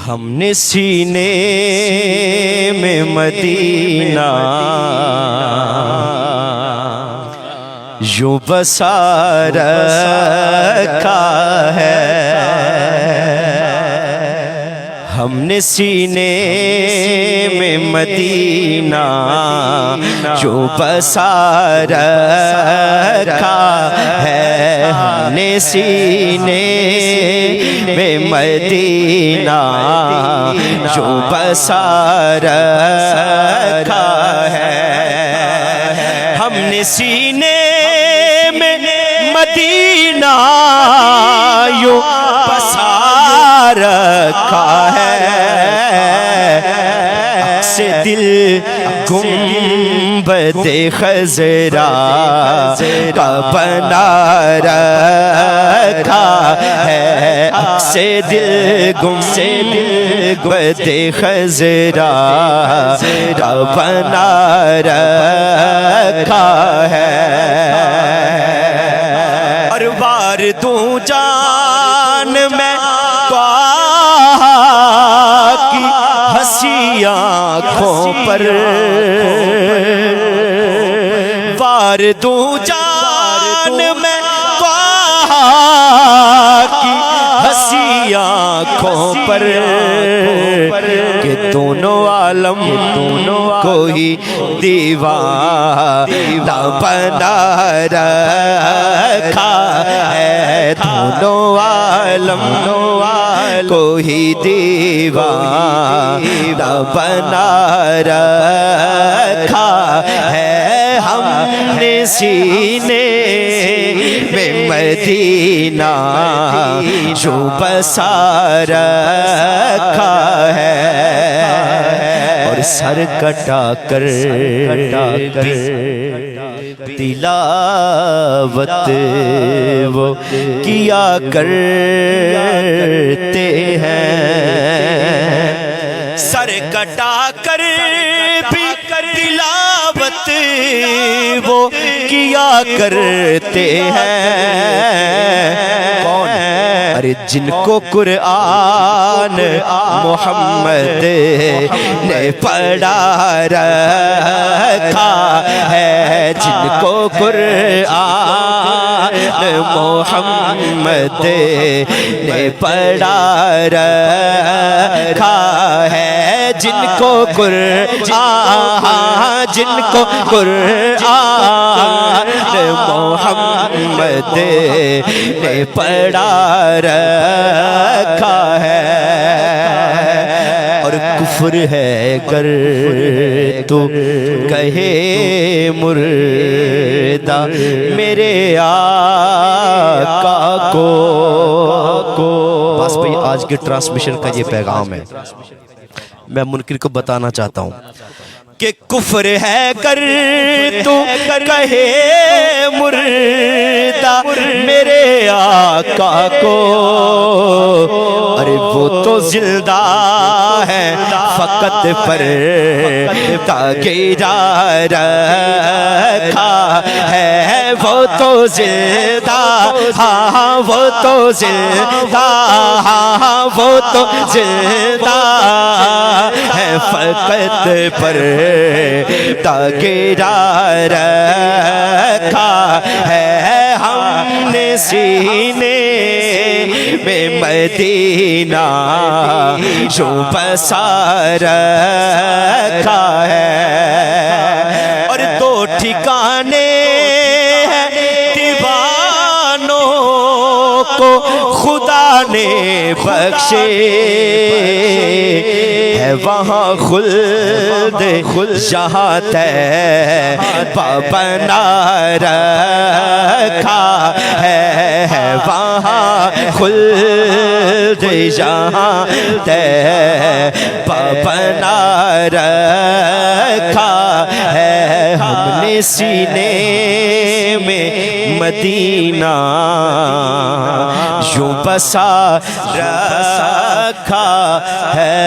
ہم نے سینے میں مدینہ یوں بسا رکھا ہے، ہم نے سینے میں مدینہ یوں بسا رکھا ہے، ہم نے سینے میں مدینہ یوں بسا رکھا ہے، ہم نے سینے میں مدینہ یوں بسا رکھا ہے، سے دل گنبد خضرا کا بنا رکھا ہے، سے دل گنبد خضرا کا بنا رکھا ہے، اور وار دوں جان میں کی ہنسی آنکھوں پر، وار دوں جان میں کی ہنسی آنکھوں پر، کہ دونوں عالم کو ہی دیوانہ بنا رکھا ہے، دونوں عالم کو ہی دیوانہ بنا رکھا ہے، ہم نے سینے میں مدینہ یوں بسا رکھا ہے، اور سر کٹا کر تلاوت وہ کیا کرتے ہیں، سر کٹا کر بھی تلاوت وہ کیا کرتے ہیں، کون؟ ارے جن کو قرآن محمد نے پڑھا رکھا ہے، جن کو قرآن محمد نے پڑھا رکھا ہے، جن کو قرآن محمد نے پڑھا رکھا ہے، اور کفر ہے گر تو کہے مردہ میرے آقا کو، بس بھئی آج کی ٹرانسمیشن کا یہ پیغام ہے، میں منکر کو بتانا چاہتا ہوں کہ کفر ہے گر تو کہے مردہ میرے آقا کو، ارے وہ تو زندہ ہے فقط پر گرا رکھا ہے، وہ تو زندہ، ہاں وہ تو زندہ، ہاں وہ تو زندہ ہے فقط پر گرا رکھا ہے، ہم نے سینے میں مدینہ یوں بسا رکھا ہے، اور دو ٹھکانے ہیں دیوانوں کو خدا نے بخشے، ہے وہاں خلد جہاں طیبہ بنا رکھا ہے، وہاں خلد جہاں طیبہ بنا رکھا ہے، ہم نے سینے میں مدینہ یوں بسا رکھا ہے۔